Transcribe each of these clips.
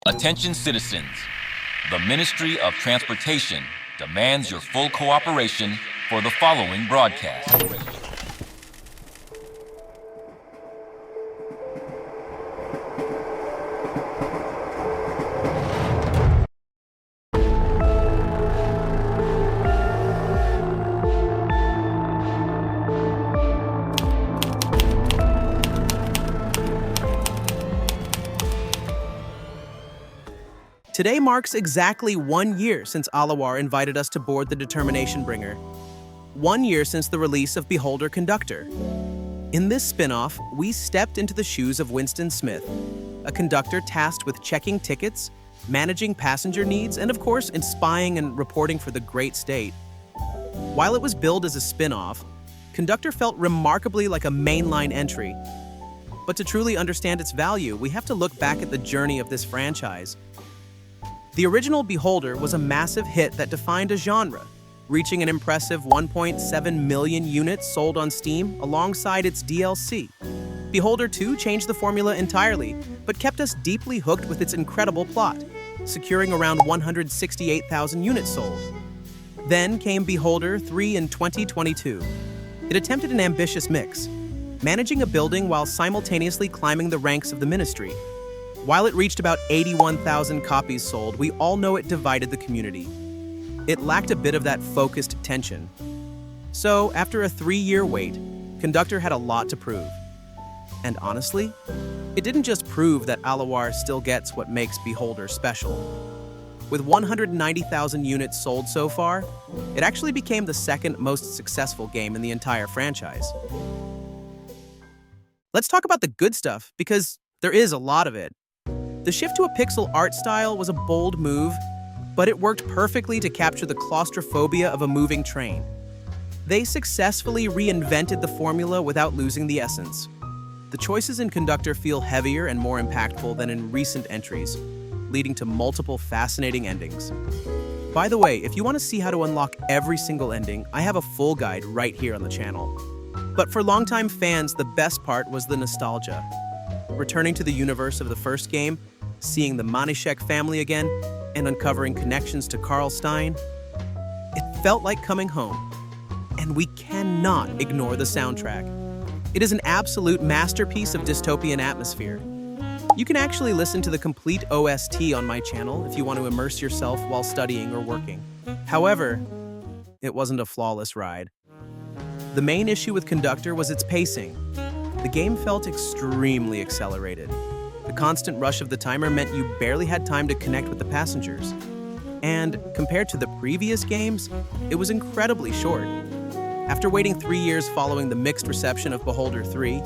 Attention citizens, the Ministry of Transportation demands your full cooperation for the following broadcast. Today marks exactly 1 year since Alawar invited us to board the Determination Bringer. 1 year since the release of Beholder Conductor. In this spin-off, we stepped into the shoes of Winston Smith, a conductor tasked with checking tickets, managing passenger needs, and of course, spying and reporting for the great state. While it was billed as a spin-off, Conductor felt remarkably like a mainline entry. But to truly understand its value, we have to look back at the journey of this franchise. The original Beholder was a massive hit that defined a genre, reaching an impressive 1.7 million units sold on Steam alongside its DLC. Beholder 2 changed the formula entirely, but kept us deeply hooked with its incredible plot, securing around 168,000 units sold. Then came Beholder 3 in 2022. It attempted an ambitious mix, managing a building while simultaneously climbing the ranks of the Ministry. While it reached about 81,000 copies sold, we all know it divided the community. It lacked a bit of that focused tension. So, after a 3-year wait, Conductor had a lot to prove. And honestly, it didn't just prove that Alawar still gets what makes Beholder special. With 190,000 units sold so far, it actually became the second most successful game in the entire franchise. Let's talk about the good stuff, because there is a lot of it. The shift to a pixel art style was a bold move, but it worked perfectly to capture the claustrophobia of a moving train. They successfully reinvented the formula without losing the essence. The choices in Conductor feel heavier and more impactful than in recent entries, leading to multiple fascinating endings. By the way, if you want to see how to unlock every single ending, I have a full guide right here on the channel. But for longtime fans, the best part was the nostalgia. Returning to the universe of the first game, seeing the Manischek family again, and uncovering connections to Carl Stein, it felt like coming home. And we cannot ignore the soundtrack. It is an absolute masterpiece of dystopian atmosphere. You can actually listen to the complete OST on my channel if you want to immerse yourself while studying or working. However, it wasn't a flawless ride. The main issue with Conductor was its pacing. The game felt extremely accelerated. The constant rush of the timer meant you barely had time to connect with the passengers. And compared to the previous games, it was incredibly short. After waiting 3 years following the mixed reception of Beholder 3,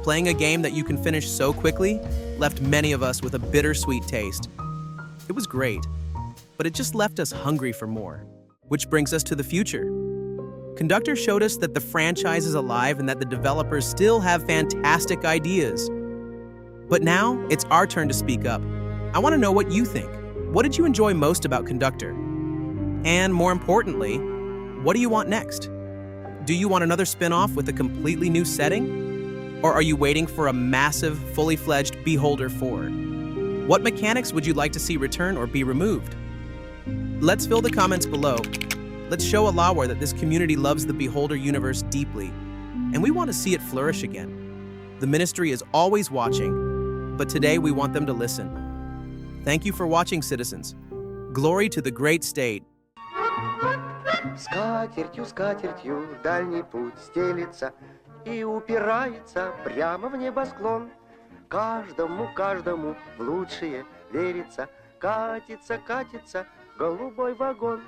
playing a game that you can finish so quickly left many of us with a bittersweet taste. It was great, but it just left us hungry for more. Which brings us to the future. Conductor showed us that the franchise is alive and that the developers still have fantastic ideas. But now, it's our turn to speak up. I want to know what you think. What did you enjoy most about Conductor? And more importantly, what do you want next? Do you want another spin-off with a completely new setting? Or are you waiting for a massive, fully fledged Beholder 4? What mechanics would you like to see return or be removed? Let's fill the comments below. Let's show Alawar that this community loves the Beholder universe deeply, and we want to see it flourish again. The Ministry is always watching, but today we want them to listen. Thank you for watching, citizens. Glory to the great state. Скатертью, скатертью дальний путь стелится и упирается прямо в небосклон. Каждому, каждому в лучшее верится, катится, катится голубой вагон.